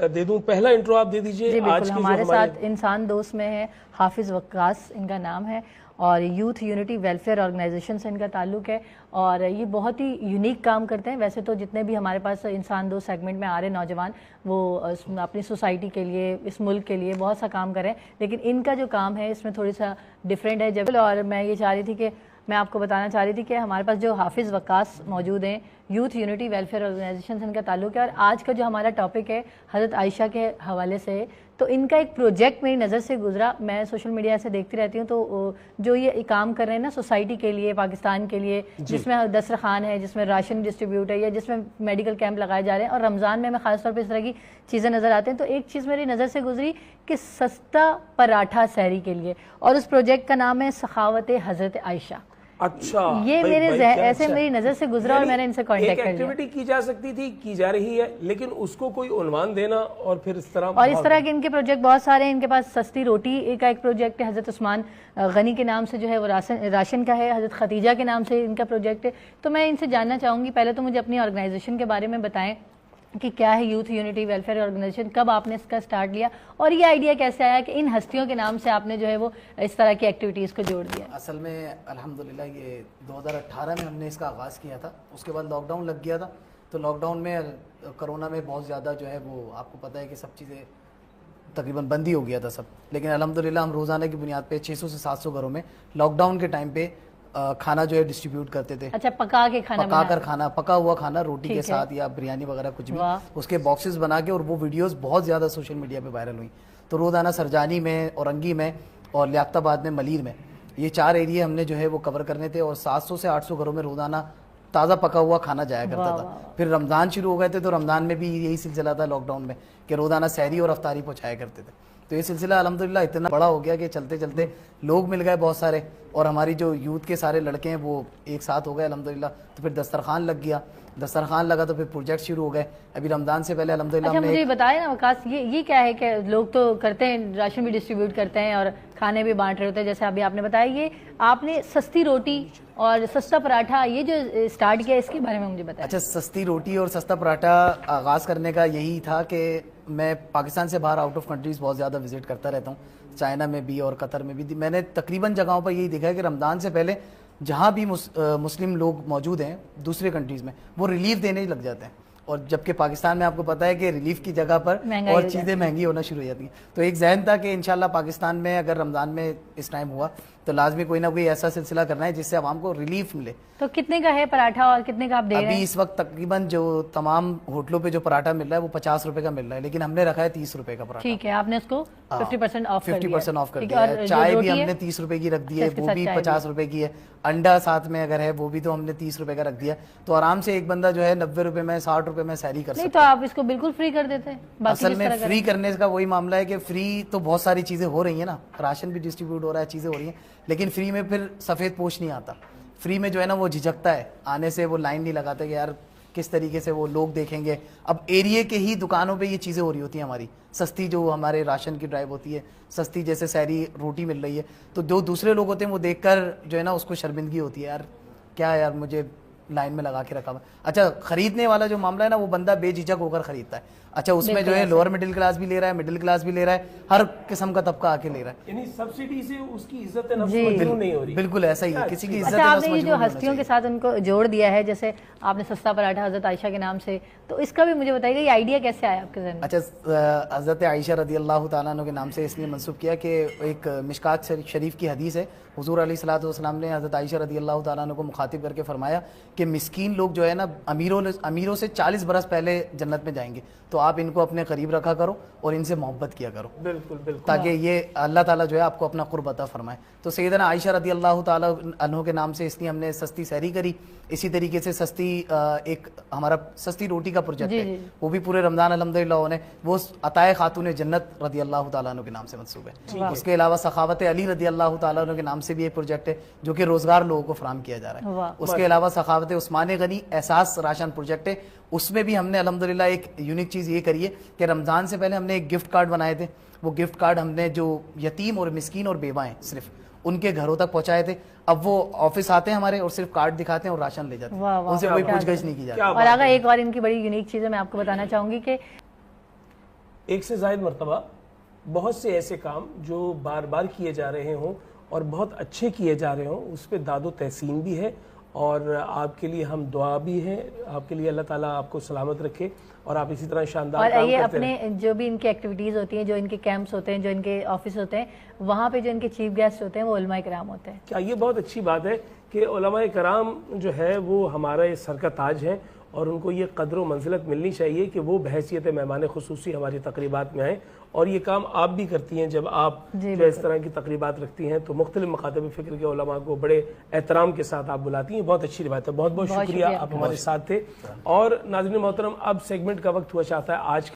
دے دوں. پہلا انٹرو آپ دے دیجئے. جی بالکل. ہمارے ساتھ انسان دوست میں ہے حافظ وقاص ان کا نام ہے, اور یوتھ یونٹی ویلفیئر آرگنائزیشن سے ان کا تعلق ہے, اور یہ بہت ہی یونیک کام کرتے ہیں. ویسے تو جتنے بھی ہمارے پاس انسان دو سیگمنٹ میں آ رہے نوجوان, وہ اپنی سوسائٹی کے لیے, اس ملک کے لیے بہت سا کام کریں, لیکن ان کا جو کام ہے اس میں تھوڑی سا ڈیفرینٹ ہے. اور میں یہ چاہ رہی تھی کہ میں آپ کو بتانا چاہ رہی تھی کہ ہمارے پاس جو حافظ وقاص موجود ہیں, یوتھ یونٹی ویلفیئر آرگنائزیشن سے ان کا تعلق ہے, اور آج کا جو ہمارا ٹاپک ہے حضرت عائشہ کے حوالے سے. تو ان کا ایک پروجیکٹ میری نظر سے گزرا, میں سوشل میڈیا سے دیکھتی رہتی ہوں, تو جو یہ کام کر رہے ہیں نا سوسائٹی کے لیے, پاکستان کے لیے, جس میں دسترخوان ہے, جس میں راشن ڈسٹریبیوٹ ہے, یا جس میں میڈیکل کیمپ لگائے جا رہے ہیں, اور رمضان میں ہمیں خاص طور پہ اس طرح کی چیزیں نظر آتے ہیں. تو ایک چیز میری نظر سے گزری کہ سستا پراٹھا سحری کے لیے, اور اس پروجیکٹ کا نام ہے سخاوت حضرت عائشہ. اچھا, یہ میرے ایسے میری نظر سے گزرا اور میں نے ان سے کانٹیکٹ کر لیا. ایک ایکٹیویٹی کی جا سکتی تھی, کی جا رہی ہے, لیکن اس کو کوئی عنوان دینا اور پھر اس طرح, اور اس طرح کے ان کے پروجیکٹ بہت سارے ہیں. ان کے پاس سستی روٹی کا ایک پروجیکٹ ہے, حضرت عثمان غنی کے نام سے جو ہے وہ راشن کا ہے, حضرت خدیجہ کے نام سے ان کا پروجیکٹ ہے. تو میں ان سے جاننا چاہوں گی, پہلے تو مجھے اپنی آرگنائزیشن کے بارے میں بتائیں کہ کیا ہے یوتھ یونٹی ویلفیئر آرگنائزیشن, کب آپ نے اس کا سٹارٹ لیا, اور یہ آئیڈیا کیسے آیا کہ ان ہستیوں کے نام سے آپ نے جو ہے وہ اس طرح کی ایکٹیویٹیز کو جوڑ دیا. اصل میں الحمدللہ یہ 2018 میں ہم نے اس کا آغاز کیا تھا. اس کے بعد لاک ڈاؤن لگ گیا تھا, تو لاک ڈاؤن میں کرونا میں بہت زیادہ جو ہے وہ آپ کو پتہ ہے کہ سب چیزیں تقریباً بند ہی ہو گیا تھا سب. لیکن الحمدللہ ہم روزانہ کی بنیاد پہ 600 سے 700 گھروں میں لاک ڈاؤن کے ٹائم پہ کھانا جو ہے ڈسٹریبیوٹ کرتے تھے. اچھا, پکا کر کھانا, پکا ہوا کھانا روٹی کے ساتھ یا بریانی وغیرہ کچھ بھی, اس کے باکسز بنا کے, اور وہ ویڈیوز بہت زیادہ سوشل میڈیا پہ وائرل ہوئی. تو روزانہ سرجانی میں, اورنگی میں, اور لیاقت آباد میں, ملیر میں, یہ 4 ایریے ہم نے جو ہے وہ کور کرنے تھے, اور 700 سے 800 گھروں میں روزانہ تازہ پکا ہوا کھانا جایا کرتا تھا. پھر رمضان شروع ہو گئے تھے, تو رمضان میں بھی یہی سلسلہ تھا لاک ڈاؤن میں, کہ روزانہ سحری اور افطاری پہنچایا کرتے تھے. تو یہ سلسلہ الحمدللہ اتنا بڑا ہو گیا کہ چلتے چلتے لوگ مل گئے بہت سارے, اور ہماری جو یوتھ کے سارے لڑکے ہیں وہ ایک ساتھ ہو گئے الحمدللہ. تو پھر دسترخوان لگ گیا, دسترخوان لگا تو پھر پروجیکٹ شروع ہو گئے. ابھی رمضان سے پہلے الحمدللہ اچھا مجھے بتائیں نا وقاص, یہ کیا ہے کہ لوگ تو کرتے ہیں, راشن بھی ڈسٹریبیوٹ کرتے ہیں اور کھانے بھی بانٹ رہے ہوتے ہیں, جیسے ابھی آپ نے بتایا, یہ آپ نے سستی روٹی اور سستا پراٹھا یہ جو اسٹارٹ کیا, اس کے بارے میں مجھے بتائیں. اچھا, سستی روٹی اور سستا پراٹھا آغاز کرنے کا یہی تھا کہ میں پاکستان سے باہر آؤٹ آف کنٹریز بہت زیادہ وزٹ کرتا رہتا ہوں, چائنا میں بھی اور قطر میں بھی. میں نے تقریباً جگہوں پر یہی دیکھا ہے کہ رمضان سے پہلے جہاں بھی مسلم لوگ موجود ہیں دوسرے کنٹریز میں, وہ ریلیف دینے لگ جاتے ہیں. اور جبکہ پاکستان میں آپ کو پتہ ہے کہ ریلیف کی جگہ پر اور چیزیں مہنگی ہونا شروع ہو جاتی ہیں. تو ایک ذہن تھا کہ انشاءاللہ پاکستان میں اگر رمضان میں اس ٹائم ہوا تو لازمی کوئی نہ کوئی ایسا سلسلہ کرنا ہے جس سے عوام کو ریلیف ملے. تو کتنے کا ہے پراٹھا اور کتنے کا آپ دے رہے ہیں؟ ابھی اس وقت تقریباً جو تمام ہوٹلوں پہ جو پراٹھا مل رہا ہے وہ 50 روپے کا مل رہا ہے, لیکن ہم نے رکھا ہے 30 روپے کا پراٹھا. ٹھیک ہے, آپ نے اس کو 50% آف کر دیا. 50% آف کر دیا ہے. چائے بھی ہم نے 30 روپے کی رکھ دی ہے, وہ بھی 50 روپے کی ہے. انڈا ساتھ میں اگر ہے وہ بھی تو ہم نے 30 روپے کا رکھ دیا. تو آرام سے ایک بندہ جو ہے 90 روپے میں 60 روپے میں سحری کر سکتا ہے. نہیں تو آپ اس کو بالکل فری کر دیتے ہیں. اصل میں فری کرنے کا وہی معاملہ ہے کہ فری تو بہت ساری چیزیں ہو رہی ہیں نا, راشن بھی ڈسٹریبیوٹ ہو رہا ہے, چیزیں ہو رہی ہیں, لیکن فری میں پھر سفید پوش نہیں آتا. فری میں جو ہے نا وہ جھجکتا ہے آنے سے, وہ لائن نہیں لگاتا کہ یار کس طریقے سے وہ لوگ دیکھیں گے. اب ایریے کے ہی دکانوں پہ یہ چیزیں ہو رہی ہوتی ہیں ہماری, سستی جو ہمارے راشن کی ڈرائیو ہوتی ہے, سستی جیسے سحری روٹی مل رہی ہے, تو جو دوسرے لوگ ہوتے ہیں وہ دیکھ کر جو ہے نا اس کو شرمندگی ہوتی ہے, یار کیا یار مجھے لائن میں لگا کے رکھا ہوا. اچھا, خریدنے والا جو معاملہ ہے نا وہ بندہ بے جھجک ہو کر خریدتا ہے. اچھا, اس میں جو ہے لوور مڈل کلاس بھی لے رہا ہے, مڈل کلاس بھی لے رہا ہے, ہر قسم کا طبقہ آ کے لے رہا ہے. یعنی سبسڈی سے اس کی عزت نفس مجروح نہیں ہو رہی. بالکل ایسا ہی ہے, کسی کی عزت نفس. اچھا, آپ نے یہ جو ہستیوں کے ساتھ ان کو جوڑ دیا ہے, جیسے آپ نے سستا پراٹھا حضرت عائشہ کے نام سے, تو اس کا بھی مجھے بتائیے گا یہ آئیڈیا کیسے آیا آپ کے ذہن میں؟ اچھا, حضرت عائشہ رضی اللہ تعالیٰ عنہ کے نام سے اس لیے منسوب کیا کہ ایک مشکات شریف کی حدیث ہے, حضور علیہ الصلوۃ والسلام نے حضرت عائشہ رضی اللہ تعالیٰ عنہ کو مخاطب کر کے فرمایا کہ مسکین لوگ جو ہے نا امیروں سے 40 برس پہلے جنت میں جائیں گے, تو آپ ان کو اپنے قریب رکھا کرو اور ان سے محبت کیا کرو. بالکل بالکل, تاکہ یہ اللہ تعالیٰ جو ہے آپ کو اپنا قرب عطا فرمائے. تو سیدنا عائشہ رضی اللہ تعالیٰ عنہ کے نام سے اس لیے ہم نے سستی سحری کری. اسی طریقے سے سستی ایک ہمارا سستی روٹی کا پروجیکٹ ہے, وہ بھی پورے رمضان الحمدللہ ہونے, وہ عطائے خاتون جنت رضی اللہ تعالیٰ عنہ کے نام سے منسوب ہے. اس کے علاوہ سخاوت علی رضی اللہ تعالیٰ عنہ کے نام سے بھی ایک پروجیکٹ ہے جو کہ روزگار لوگوں کو فراہم کیا جا رہا ہے. اس کے علاوہ سخاوت عثمان غنی احساس راشن پروجیکٹ ہے, اس میں بھی ہم نے الحمدللہ ایک یونیک چیز یہ کری ہے کہ رمضان سے پہلے ہم نے ایک گفٹ کارڈ بنائے تھے. وہ گفٹ کارڈ ہم نے جو یتیم اور مسکین اور بیوہ ہیں صرف ان کے گھروں تک پہنچائے تھے. اب وہ آفس آتے ہیں ہمارے اور صرف کارڈ دکھاتے ہیں اور راشن لے جاتے ہیں, ان سے کوئی پوچھ گچھ نہیں کی جاتی. اور اگر ایک اور ان کی بڑی یونیک چیز ہے میں آپ کو بتانا چاہوں گی کہ ایک سے زائد مرتبہ بہت سے ایسے کام جو بار بار کیے جا رہے ہوں اور بہت اچھے کیے جا رہے ہوں اس پہ داد و تحسین بھی ہے، اور آپ کے لیے ہم دعا بھی ہیں، آپ کے لیے اللہ تعالیٰ آپ کو سلامت رکھے اور آپ اسی طرح شاندار اور کام یہ کرتے رہیں۔ اپنے جو بھی ان کی ایکٹیویٹیز ہوتی ہیں، جو ان کے کیمپس ہوتے ہیں، جو ان کے آفس ہوتے ہیں، وہاں پہ جو ان کے چیف گیسٹ ہوتے ہیں وہ علماء کرام ہوتے ہیں۔ کیا یہ بہت اچھی بات ہے کہ علماء کرام جو ہے وہ ہمارے سر کا تاج ہیں، اور ان کو یہ قدر و منزلت ملنی چاہیے کہ وہ بحیثیت مہمان خصوصی ہماری تقریبات میں آئیں، اور یہ کام آپ بھی کرتی ہیں جب آپ جو اس طرح کی تقریبات رکھتی ہیں تو مختلف مکاتب فکر کے علماء کو بڑے احترام کے ساتھ آپ بلاتی ہیں۔ بہت اچھی روایت ہے، بہت بہت شکریہ، آپ ہمارے ساتھ تھے۔ اور ناظرین محترم، اب سیگمنٹ کا وقت ہوا چاہتا ہے آج